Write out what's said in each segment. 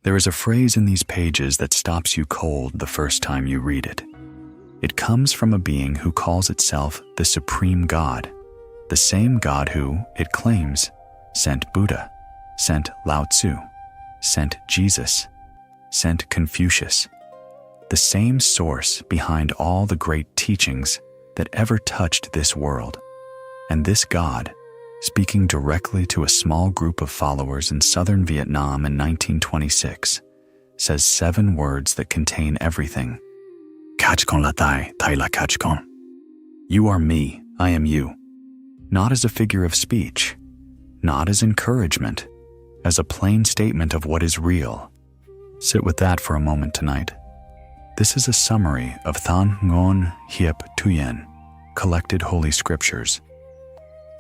There is a phrase in these pages that stops you cold the first time you read it. It comes from a being who calls itself the Supreme God, the same God who, it claims, sent Buddha, sent Lao Tzu, sent Jesus, sent Confucius, the same source behind all the great teachings that ever touched this world. And this God, speaking directly to a small group of followers in southern Vietnam in 1926, says 7 words that contain everything. Catch con la Thầy, Thầy la catch con. You are me, I am you. Not as a figure of speech, not as encouragement, as a plain statement of what is real. Sit with that for a moment tonight. This is a summary of Thánh Ngôn Hiệp Tuyển, Collected Holy Scriptures,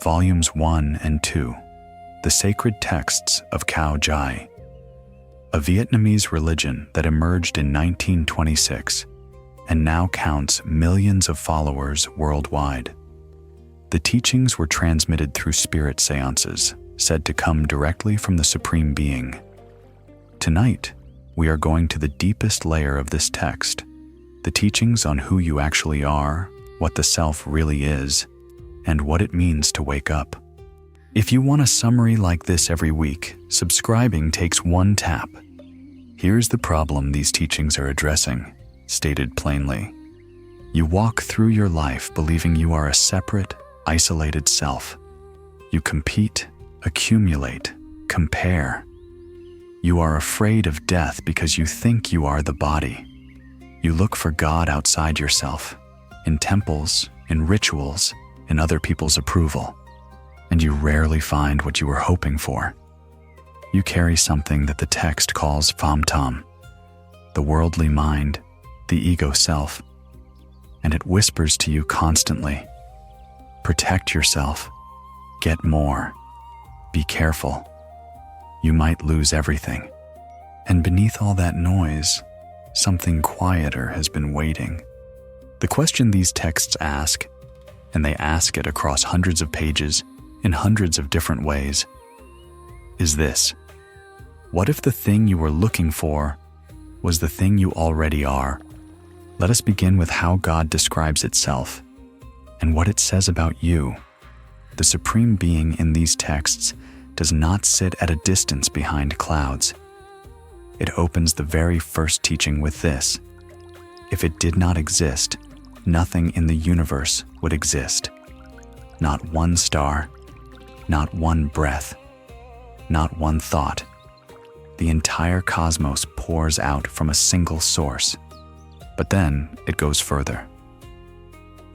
Volumes 1 and 2, The Sacred Texts of Cao Đài, a Vietnamese religion that emerged in 1926 and now counts millions of followers worldwide. The teachings were transmitted through spirit seances, said to come directly from the Supreme Being. Tonight, we are going to the deepest layer of this text, the teachings on who you actually are, what the self really is, and what it means to wake up. If you want a summary like this every week, subscribing takes 1 tap. Here's the problem these teachings are addressing, stated plainly. You walk through your life believing you are a separate, isolated self. You compete, accumulate, compare. You are afraid of death because you think you are the body. You look for God outside yourself, in temples, in rituals, in other people's approval, and you rarely find what you were hoping for. You carry something that the text calls Phàm Tâm, the worldly mind, the ego self, and it whispers to you constantly, protect yourself, get more, be careful. You might lose everything. And beneath all that noise, something quieter has been waiting. The question these texts ask, and they ask it across hundreds of pages in hundreds of different ways, is this: what if the thing you were looking for was the thing you already are? Let us begin with how God describes itself and what it says about you. The Supreme Being in these texts does not sit at a distance behind clouds. It opens the very first teaching with this: if it did not exist, nothing in the universe would exist. Not one star, not one breath, not one thought. The entire cosmos pours out from a single source. But then it goes further.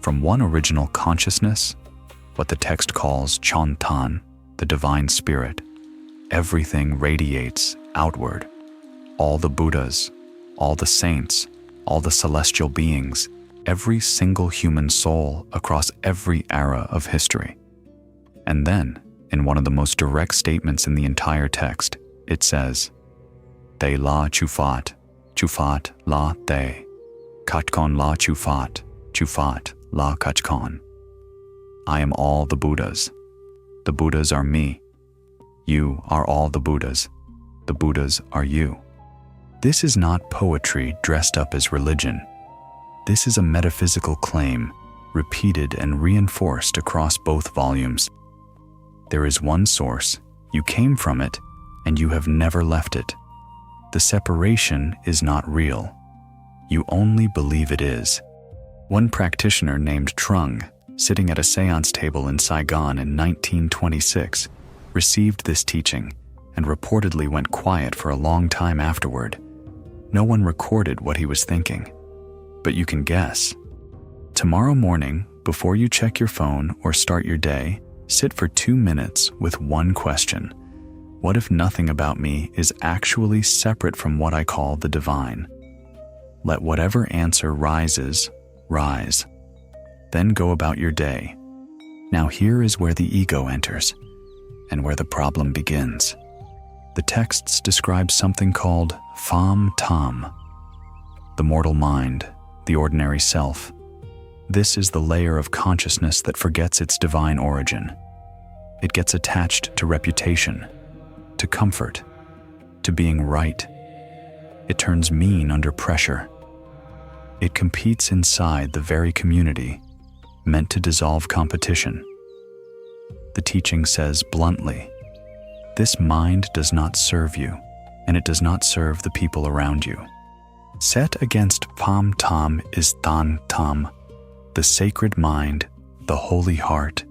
From one original consciousness, what the text calls Chơn Thần, the divine spirit, everything radiates outward. All the Buddhas, all the saints, all the celestial beings, every single human soul across every era of history. And then, in one of the most direct statements in the entire text, it says, Thầy la chu Phật la Thầy, Kachkon la chu Phật la Kachkon. I am all the Buddhas. The Buddhas are me. You are all the Buddhas. The Buddhas are you. This is not poetry dressed up as religion. This is a metaphysical claim, repeated and reinforced across both volumes. There is one source, you came from it, and you have never left it. The separation is not real. You only believe it is. One practitioner named Trung, sitting at a séance table in Saigon in 1926, received this teaching and reportedly went quiet for a long time afterward. No one recorded what he was thinking, but you can guess. Tomorrow morning, before you check your phone or start your day, sit for 2 minutes with one question. What if nothing about me is actually separate from what I call the divine? Let whatever answer rises, rise. Then go about your day. Now here is where the ego enters, and where the problem begins. The texts describe something called Phàm Tâm, the mortal mind, the ordinary self. This is the layer of consciousness that forgets its divine origin. It gets attached to reputation, to comfort, to being right, It turns mean under pressure. It competes inside the very community meant to dissolve competition. The teaching says bluntly, this mind does not serve you, and it does not serve the people around you. Set against Phàm Tâm is Thánh Tâm, the sacred mind, the holy heart.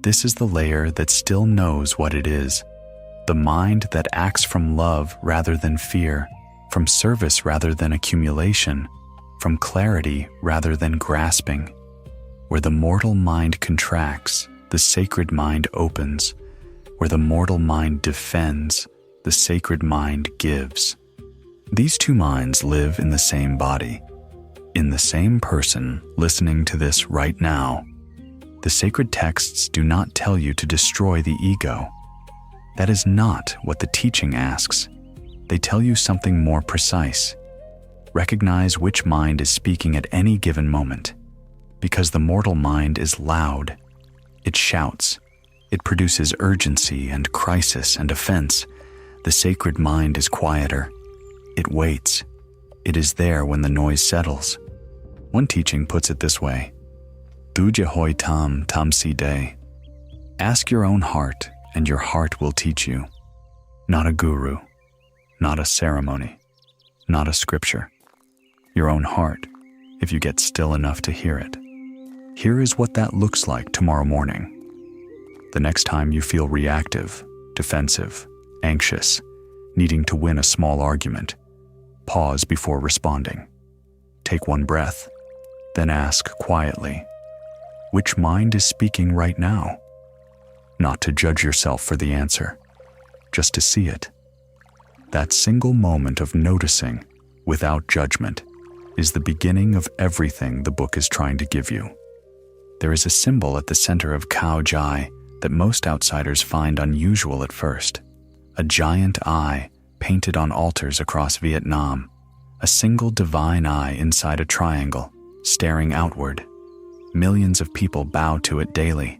This is the layer that still knows what it is, the mind that acts from love rather than fear, from service rather than accumulation, from clarity rather than grasping. Where the mortal mind contracts, the sacred mind opens. Where the mortal mind defends, the sacred mind gives. These two minds live in the same body, in the same person listening to this right now. The sacred texts do not tell you to destroy the ego. That is not what the teaching asks. They tell you something more precise. Recognize which mind is speaking at any given moment. Because the mortal mind is loud. It shouts. It produces urgency and crisis and offense. The sacred mind is quieter. It waits. It is there when the noise settles. One teaching puts it this way: Tu je hoi tam tam si de. Ask your own heart, and your heart will teach you. Not a guru, not a ceremony, not a scripture. Your own heart, if you get still enough to hear it. Here is what that looks like tomorrow morning. The next time you feel reactive, defensive, anxious, needing to win a small argument, pause before responding. Take one breath, then ask quietly, which mind is speaking right now? Not to judge yourself for the answer, just to see it. That single moment of noticing, without judgment, is the beginning of everything the book is trying to give you. There is a symbol at the center of Cao Đài that most outsiders find unusual at first. A giant eye painted on altars across Vietnam, a single divine eye inside a triangle, staring outward. Millions of people bow to it daily.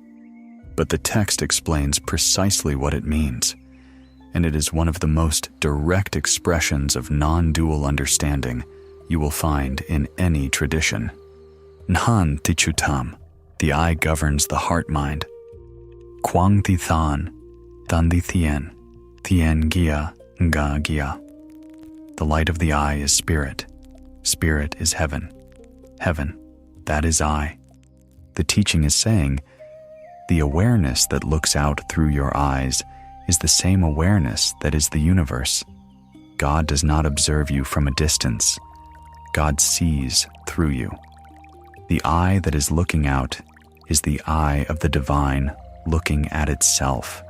But the text explains precisely what it means, and it is one of the most direct expressions of non-dual understanding you will find in any tradition. Nhan Tichu Tam, the eye governs the heart-mind. Quang Thi Than, Than Thi Thien, Thien Gia, Nga Gia. The light of the eye is spirit. Spirit is heaven. Heaven, that is I. The teaching is saying, the awareness that looks out through your eyes is the same awareness that is the universe. God does not observe you from a distance. God sees through you. The eye that is looking out is the eye of the divine looking at itself.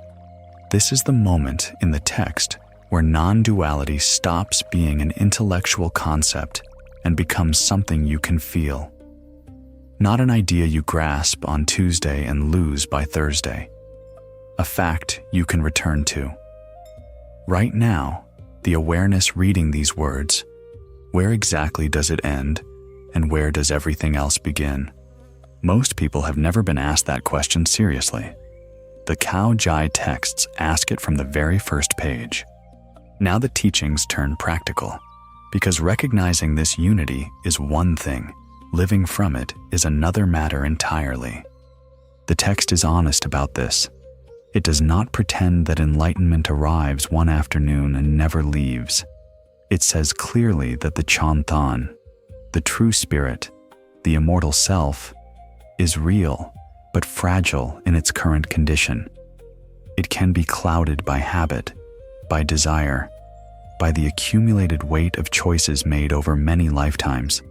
This is the moment in the text where non-duality stops being an intellectual concept and becomes something you can feel. Not an idea you grasp on Tuesday and lose by Thursday. A fact you can return to. Right now, the awareness reading these words, where exactly does it end, and where does everything else begin? Most people have never been asked that question seriously. The Cao Đài texts ask it from the very first page. Now the teachings turn practical, because recognizing this unity is one thing, living from it is another matter entirely. The text is honest about this. It does not pretend that enlightenment arrives one afternoon and never leaves. It says clearly that the Chön Thần, the true spirit, the immortal self, is real, but fragile in its current condition. It can be clouded by habit, by desire, by the accumulated weight of choices made over many lifetimes.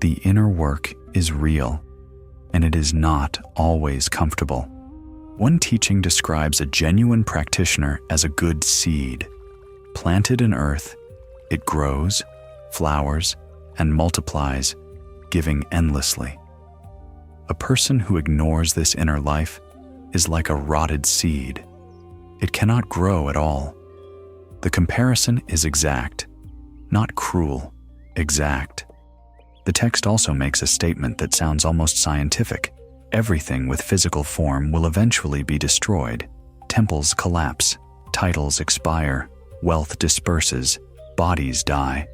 The inner work is real, and it is not always comfortable. One teaching describes a genuine practitioner as a good seed. Planted in earth, it grows, flowers, and multiplies, giving endlessly. A person who ignores this inner life is like a rotted seed. It cannot grow at all. The comparison is exact, not cruel, exact. The text also makes a statement that sounds almost scientific. Everything with physical form will eventually be destroyed. Temples collapse, titles expire, wealth disperses, bodies die,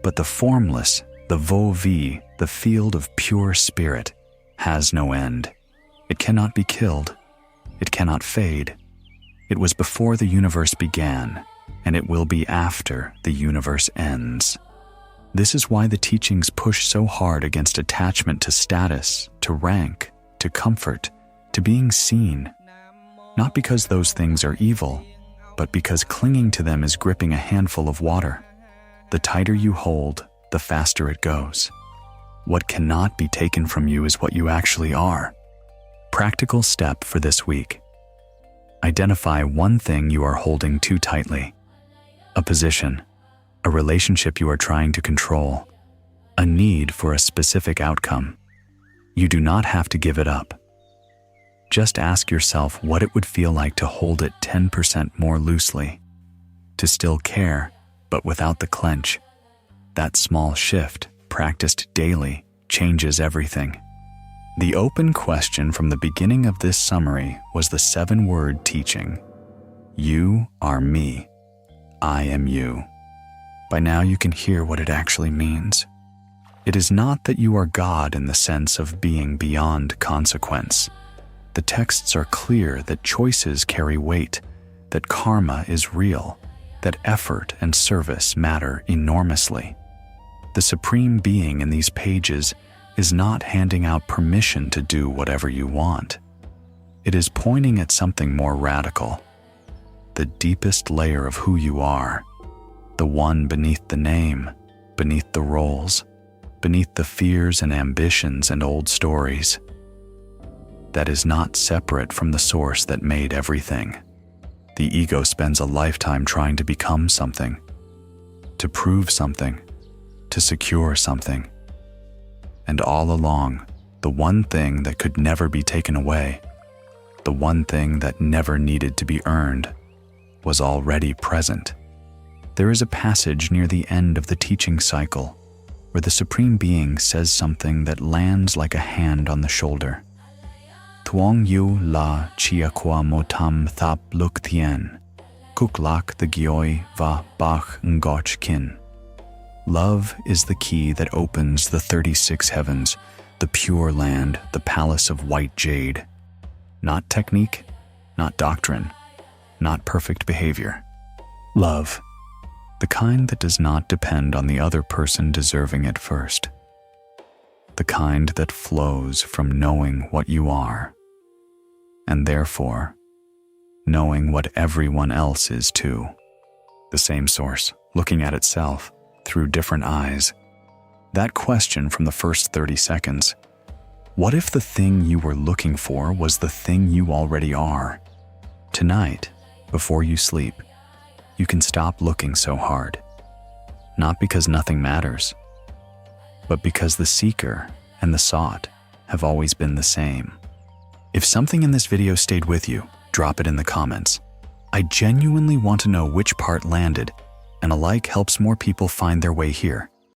but the formless, the vo-vi, the field of pure spirit, has no end. It cannot be killed. It cannot fade. It was before the universe began, and it will be after the universe ends. This is why the teachings push so hard against attachment to status, to rank, to comfort, to being seen, not because those things are evil, but because clinging to them is gripping a handful of water. The tighter you hold, the faster it goes. What cannot be taken from you is what you actually are. Practical step for this week. Identify one thing you are holding too tightly. A position, a relationship you are trying to control, a need for a specific outcome. You do not have to give it up. Just ask yourself what it would feel like to hold it 10% more loosely, to still care, but without the clench. That small shift, practiced daily, changes everything. The open question from the beginning of this summary was the 7-word teaching. You are me. I am you. By now you can hear what it actually means. It is not that you are God in the sense of being beyond consequence. The texts are clear that choices carry weight, that karma is real, that effort and service matter enormously. The Supreme Being in these pages is not handing out permission to do whatever you want. It is pointing at something more radical, the deepest layer of who you are, the one beneath the name, beneath the roles, beneath the fears and ambitions and old stories. That is not separate from the source that made everything. The ego spends a lifetime trying to become something, to prove something, to secure something. And all along, the one thing that could never be taken away, the one thing that never needed to be earned, was already present. There is a passage near the end of the teaching cycle where the Supreme Being says something that lands like a hand on the shoulder. Thuong yu la chia qua motam thap luk thien, kuk lak the gioi va bach ngoch kin. Love is the key that opens the 36 heavens, the pure land, the palace of white jade. Not technique, not doctrine, not perfect behavior. Love, the kind that does not depend on the other person deserving it first. The kind that flows from knowing what you are, and therefore, knowing what everyone else is too. The same source, looking at itself through different eyes. That question from the first 30 seconds, what if the thing you were looking for was the thing you already are? Tonight, before you sleep, you can stop looking so hard. Not because nothing matters, but because the seeker and the sought have always been the same. If something in this video stayed with you, drop it in the comments. I genuinely want to know which part landed, and a like helps more people find their way here.